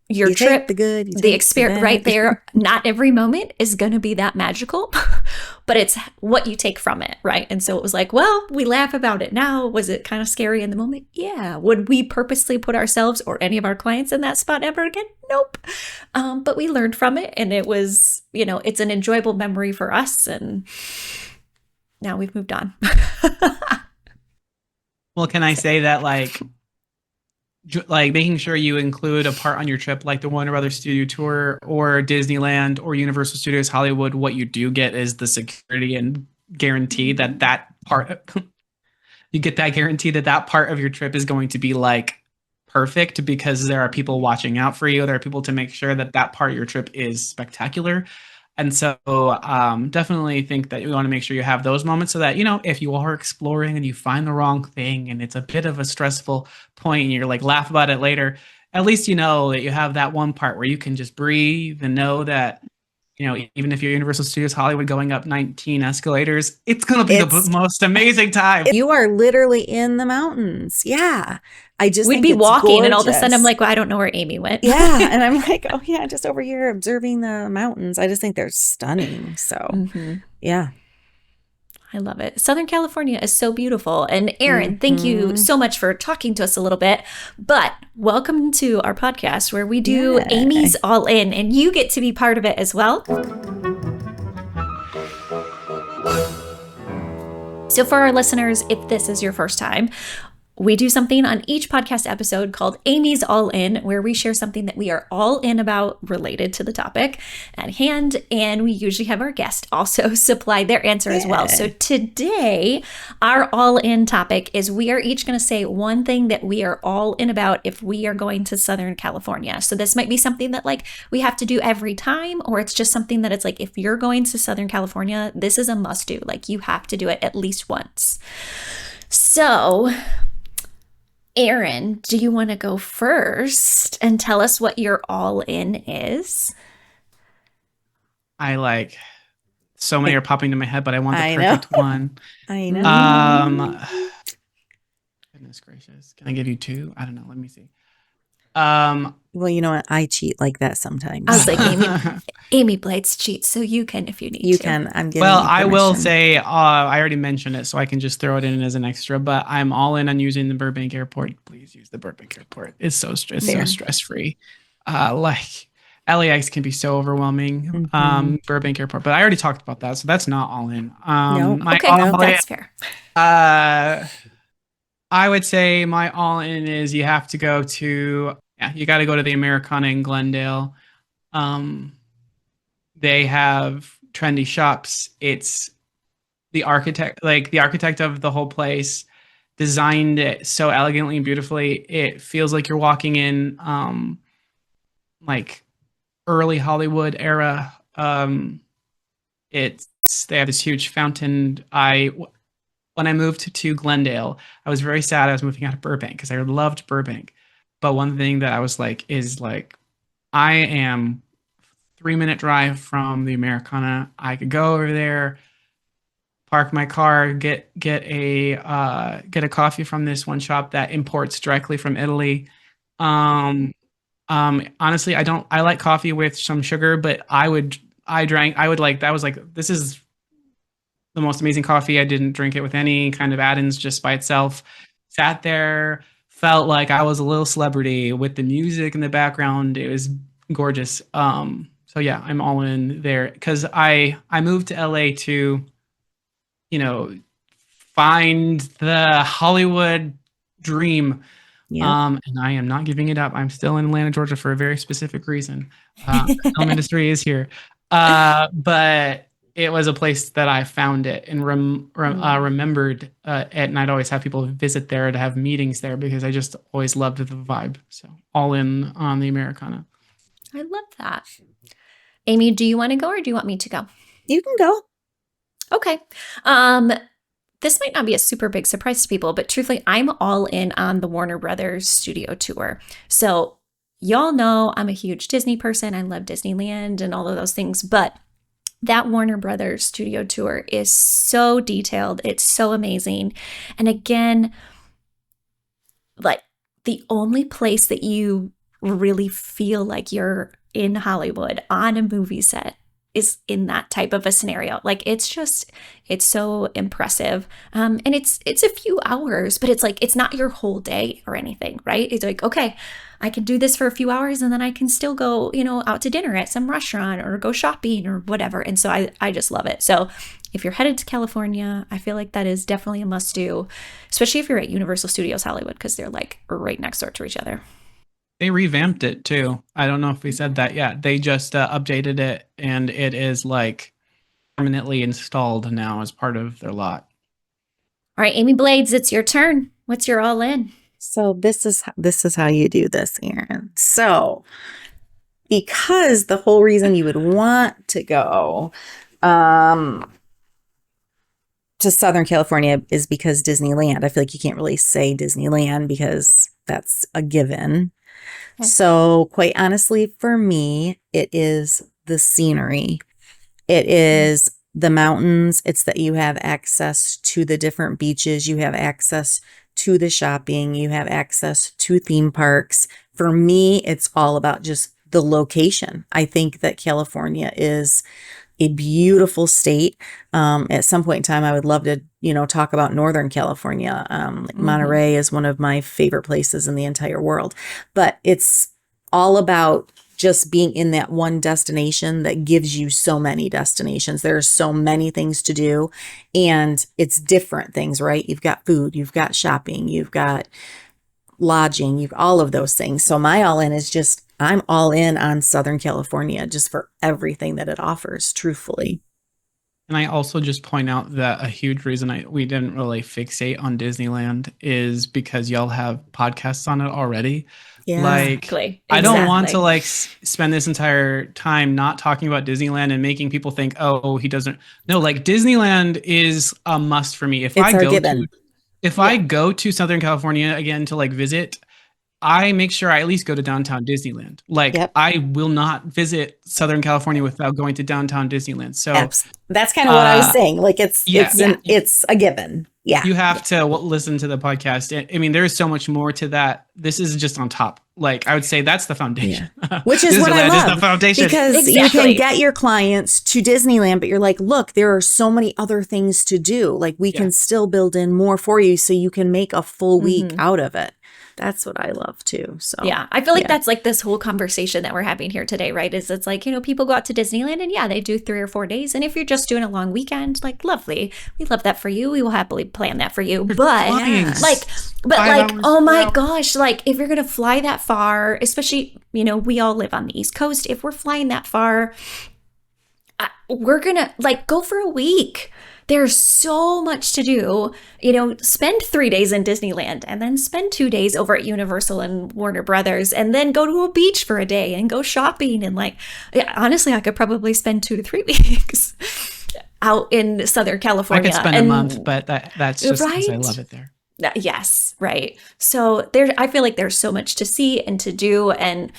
your you take trip, the good, you the take experience bad. right there, not every moment is going to be that magical, but it's what you take from it, right? And so it was like, well, we laugh about it now. Was it kind of scary in the moment? Yeah. Would we purposely put ourselves or any of our clients in that spot ever again? Nope. But we learned from it, and it was, it's an enjoyable memory for us, and now we've moved on. Well, can I say that like making sure you include a part on your trip like the Warner Brothers Studio Tour or Disneyland or Universal Studios Hollywood, what you do get is the security and guarantee that part you get that guarantee that part of your trip is going to be like perfect because there are people watching out for you. There are people to make sure that part of your trip is spectacular. And so definitely think that you want to make sure you have those moments so that, if you are exploring and you find the wrong thing and it's a bit of a stressful point and you're like, laugh about it later, at least you know that you have that one part where you can just breathe and know that, even if you're Universal Studios Hollywood going up 19 escalators, it's going to be the most amazing time. You are literally in the mountains. Yeah. I just We'd think be it's walking and all of a sudden I'm gorgeous. like, well, I don't know where Amy went. Yeah. And I'm like, oh yeah, just over here observing the mountains. I just think they're stunning. So yeah. I love it. Southern California is so beautiful. And Erin, thank you so much for talking to us a little bit. But welcome to our podcast where we do Amy's All In, and you get to be part of it as well. So for our listeners, if this is your first time, we do something on each podcast episode called Amy's All In, where we share something that we are all in about related to the topic at hand. And we usually have our guest also supply their answer as well. So today, our all in topic is we are each going to say one thing that we are all in about if we are going to Southern California. So this might be something that like we have to do every time, or it's just something that it's like, if you're going to Southern California, this is a must do. Like you have to do it at least once. So Erin, do you want to go first and tell us what your all in is? I like so many are popping to my head, but I want the I perfect one. I know. Goodness gracious. Can I give you two? I don't know. Let me see. Well, you know what? I cheat like that sometimes. I was like, Amy Blades cheats, so you can if you need You to. can. I'm giving Well, you I will permission. say, I already mentioned it, so I can just throw it in as an extra. But I'm all in on using the Burbank Airport. Please use the Burbank Airport. It's so Fair. stress free. Like LAX can be so overwhelming. Mhm. Burbank Airport, but I already talked about that, so that's not all in. Nope. My Okay, No. all in, that's fair. uh, I would say my all in is you have to go to, yeah, you got to go to the Americana in Glendale. Um, they have trendy shops. It's the architect of the whole place designed it so elegantly and beautifully. It feels like you're walking in like early Hollywood era. It's they have this huge fountain. I When I moved to Glendale, I was very sad I was moving out of Burbank because I loved Burbank. But one thing that I was like is like I am 3 minute drive from the Americana. I could go over there, park my car, get a coffee from this one shop that imports directly from Italy. Um, Honestly, I like coffee with some sugar, but I would like that was like this is the most amazing coffee. I didn't drink it with any kind of add-ins, just by itself. Sat there, felt like I was a little celebrity with the music in the background. It was gorgeous. So yeah, I'm all in there because I moved to LA to, you know, find the Hollywood dream. Yep. And I am not giving it up. I'm still in Atlanta, Georgia for a very specific reason. The film industry is here. But it was a place that I found it and remembered it. And I'd always have people visit there to have meetings there because I just always loved the vibe. So all in on the Americana. I love that. Amy, do you want to go or do you want me to go? You can go. Okay. This might not be a super big surprise to people, but truthfully, I'm all in on the Warner Brothers studio tour. So y'all know I'm a huge Disney person. I love Disneyland and all of those things, but that Warner Brothers studio tour is so detailed. It's so amazing. And again, like the only place that you really feel like you're in Hollywood on a movie set is in that type of a scenario. Like it's so impressive. And it's a few hours, but it's like, it's not your whole day or anything, right? It's like, okay, I can do this for a few hours and then I can still go, out to dinner at some restaurant or go shopping or whatever. And so I just love it. So if you're headed to California, I feel like that is definitely a must do, especially if you're at Universal Studios Hollywood, because they're like right next door to each other. They revamped it too. I don't know if we said that yet. They just updated it and it is like permanently installed now as part of their lot. All right, Amy Blades, it's your turn. What's your all in? So this is how you do this, Aaron. So because the whole reason you would want to go to Southern California is because Disneyland. I feel like you can't really say Disneyland because that's a given. Okay. So quite honestly, for me, it is the scenery. It is the mountains. It's that you have access to the different beaches. You have access to the shopping. You have access to theme parks. For me, it's all about just the location. I think that California is a beautiful state. At some point in time, I would love to, talk about Northern California. Monterey is one of my favorite places in the entire world, but it's all about just being in that one destination that gives you so many destinations. There are so many things to do and it's different things, right? You've got food, you've got shopping, you've got lodging, you've all of those things. So my all in is just, I'm all in on Southern California just for everything that it offers, truthfully. And I also just point out that a huge reason we didn't really fixate on Disneyland is because y'all have podcasts on it already. Yeah. Like, Exactly. I don't want to spend this entire time not talking about Disneyland and making people think, oh, he doesn't. No, like Disneyland is a must for me. If I go to Southern California again to like visit, I make sure I at least go to downtown Disneyland. Like I will not visit Southern California without going to downtown Disneyland. So that's kind of what I was saying. Like it's a given. Yeah. You have to listen to the podcast. I mean, there's so much more to that. This is just on top. Like, I would say that's the foundation. Yeah. Which is what I love. Is the foundation. Because you can get your clients to Disneyland, but you're like, look, there are so many other things to do. Like, we can still build in more for you so you can make a full week out of it. That's what I love too. So yeah, I feel like that's like this whole conversation that we're having here today, right? Is it's like, people go out to Disneyland and they do 3 or 4 days. And if you're just doing a long weekend, like, lovely. We love that for you. We will happily plan that for you. But oh my gosh, like if you're going to fly that far, especially, we all live on the East Coast. If we're flying that far, we're going to like go for a week. There's so much to do, spend 3 days in Disneyland and then spend 2 days over at Universal and Warner Brothers and then go to a beach for a day and go shopping. And honestly, I could probably spend 2 to 3 weeks out in Southern California. I could spend a month, but that's just because I love it there. Yes, right. So I feel like there's so much to see and to do. And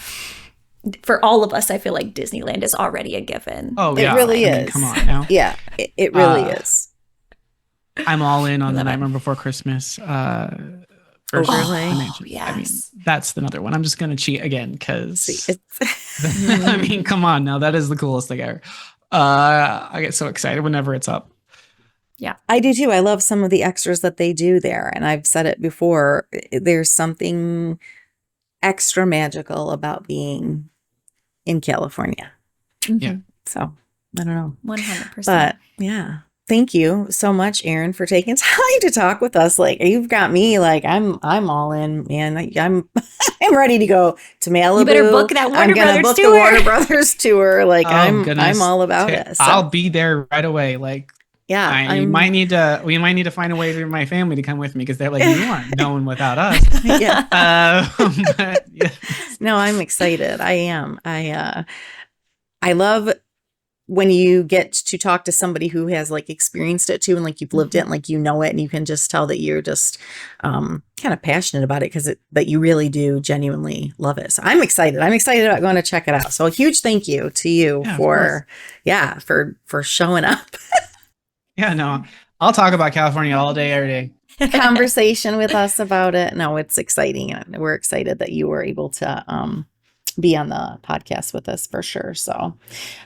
for all of us, I feel like Disneyland is already a given. Oh, yeah. It really is. I mean, come on now. Yeah, it really is. I'm all in on The Nightmare Before Christmas. For sure. Yes. I mean, that's another one. I'm just going to cheat again because, I mean, come on now. That is the coolest thing ever. I get so excited whenever it's up. Yeah, I do too. I love some of the extras that they do there. And I've said it before. There's something extra magical about being in California. Yeah. So I don't know. 100%. But yeah. Thank you so much, Erin, for taking time to talk with us. Like, you've got me, like, I'm all in, man. I'm ready to go to Malibu. You better book that Warner Brothers tour. I'm gonna book the Warner Brothers tour. Like, goodness. I'm all about it. So. I'll be there right away. Like, yeah, we might need to find a way for my family to come with me because they're like, you aren't going without us. Yeah. But, yeah. No, I'm excited. I am. I love when you get to talk to somebody who has like experienced it too, and like you've lived it, and like you know it, and you can just tell that you're just kind of passionate about it because that you really do genuinely love it. So I'm excited. I'm excited about going to check it out. So a huge thank you to you for showing up. Yeah, no, I'll talk about California all day, every day. Conversation with us about it. No, it's exciting, and we're excited that you were able to be on the podcast with us for sure. So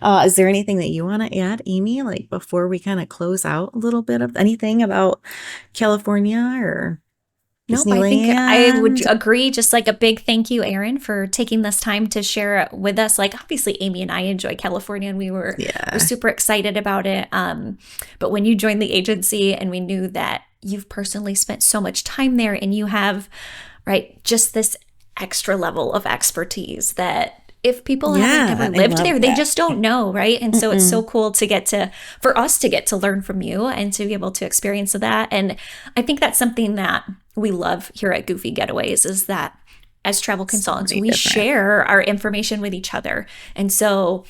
is there anything that you want to add, Amy, like before we kind of close out a little bit of anything about California or Nope, Disneyland? I think I would agree. Just like a big thank you, Erin, for taking this time to share it with us. Like, obviously, Amy and I enjoy California, and we're super excited about it. But when you joined the agency and we knew that you've personally spent so much time there and you have, just this extra level of expertise that if people haven't ever lived there, they just don't know, right? And so it's so cool for us to get to learn from you and to be able to experience that. And I think that's something that we love here at Goofy Getaways is that as travel consultants, we share our information with each other. And so,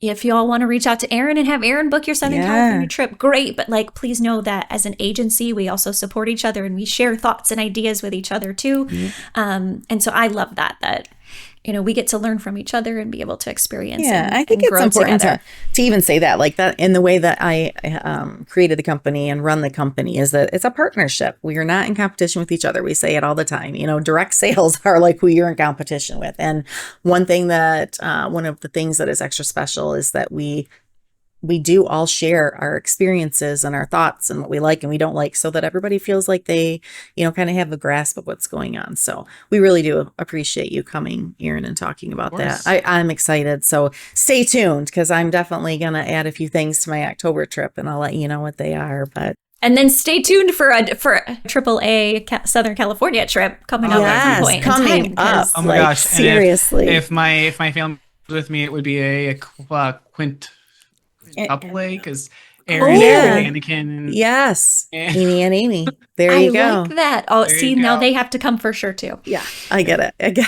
if you all want to reach out to Erin and have Erin book your Southern California trip, great. But please know that as an agency, we also support each other and we share thoughts and ideas with each other too. And so I love that we get to learn from each other and be able to experience. Yeah, I think it's important to even say that, like that in the way that I created the company and run the company is that it's a partnership. We are not in competition with each other. We say it all the time. Direct sales are like who you're in competition with. And one of the things that is extra special is that we do all share our experiences and our thoughts and what we like and we don't like so that everybody feels like they, kind of have a grasp of what's going on. So we really do appreciate you coming, Erin, and talking about that. I'm excited. So stay tuned because I'm definitely going to add a few things to my October trip and I'll let you know what they are. And then stay tuned for a AAA Southern California trip coming up at some point. Coming up. Oh my gosh. Seriously. If my family was with me, it would be a quintuple because Erin and Anakin. Yes. Amy and Amy. There you go. I like that. Oh, now they have to come for sure too. Yeah, I get it.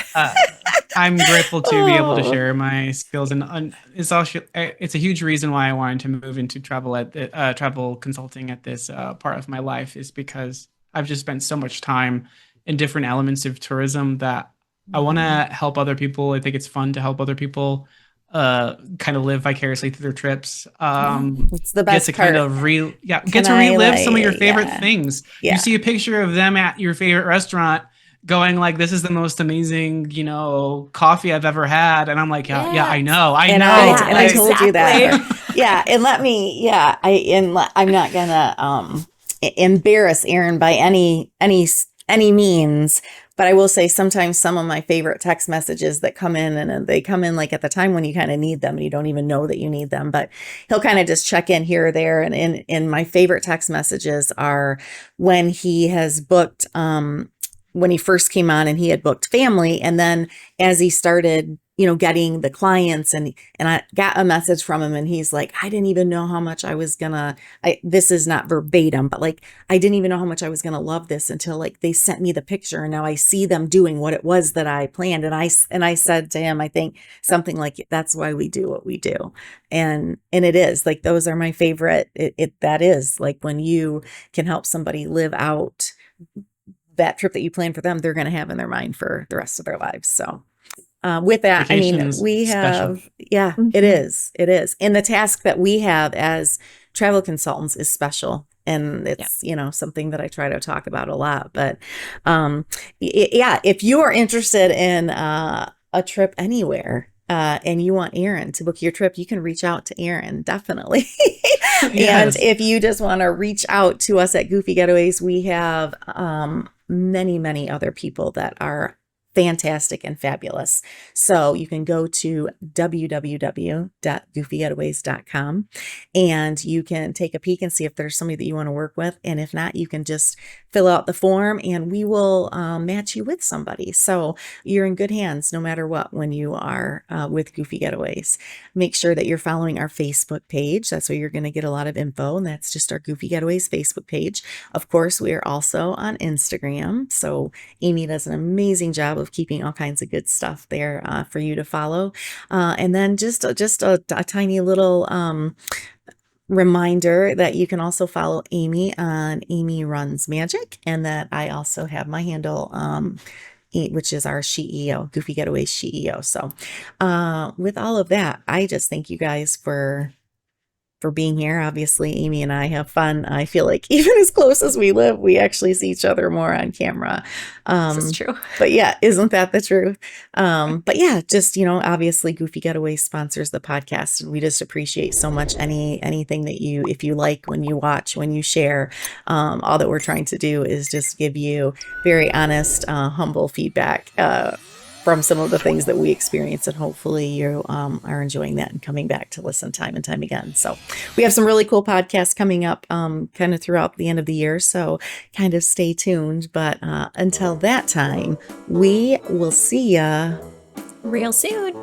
I'm grateful to be able to share my skills, and it's a huge reason why I wanted to move into travel consulting at this part of my life is because I've just spent so much time in different elements of tourism that I want to help other people. I think it's fun to help other people. kind of live vicariously through their trips. It's the Get best to part. kind of get Can to I, relive some of your like, favorite yeah. things. Yeah. You see a picture of them at your favorite restaurant going like, this is the most amazing, coffee I've ever had. And I'm like, yeah, I know. And Yeah, I told you that. exactly. And let me, I'm not gonna embarrass Aaron by any means, but I will say sometimes some of my favorite text messages that come in, and they come in like at the time when you kind of need them and you don't even know that you need them, but he'll kind of just check in here or there. And in my favorite text messages are when he has booked, when he first came on and he had booked family. And then as he started, getting the clients, and I got a message from him, and he's like, I didn't even know how much I was gonna, this is not verbatim, but like, I didn't even know how much I was gonna love this until like they sent me the picture, and now I see them doing what it was that I planned. And I said to him, I think something like, that's why we do what we do. And it is like, those are my favorite. That is like, when you can help somebody live out that trip that you plan for them, they're going to have in their mind for the rest of their lives. So with that, Vacation's we have, special. it is. And the task that we have as travel consultants is special. And it's, something that I try to talk about a lot. But if you are interested in a trip anywhere, and you want Aaron to book your trip, you can reach out to Aaron, definitely. Yes. And if you just want to reach out to us at Goofy Getaways, we have many, many other people that are fantastic and fabulous. So you can go to www.goofygetaways.com and you can take a peek and see if there's somebody that you want to work with. And if not, you can just fill out the form and we will match you with somebody. So you're in good hands no matter what when you are with Goofy Getaways. Make sure that you're following our Facebook page. That's where you're going to get a lot of info. And that's just our Goofy Getaways Facebook page. Of course, we are also on Instagram. So Amy does an amazing job of keeping all kinds of good stuff there for you to follow. And then just a tiny little reminder that you can also follow Amy on Amy Runs Magic, and that I also have my handle, which is our SheEO, Goofy Getaways SheEO. So with all of that, I just thank you guys for being here. Obviously, Amy and I have fun. I feel like even as close as we live, we actually see each other more on camera. This is true. But yeah, isn't that the truth? But yeah, just, obviously Goofy Getaways sponsors the podcast. And we just appreciate so much anything that if you like, when you watch, when you share, all that we're trying to do is just give you very honest, humble feedback, from some of the things that we experience, and hopefully you are enjoying that and coming back to listen time and time again. So we have some really cool podcasts coming up kind of throughout the end of the year, so kind of stay tuned. But until that time, we will see ya real soon.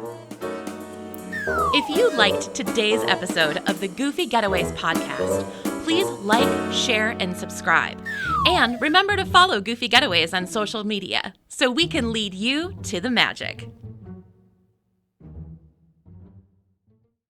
If you liked today's episode of the Goofy Getaways podcast, please like, share, and subscribe. And remember to follow Goofy Getaways on social media so we can lead you to the magic.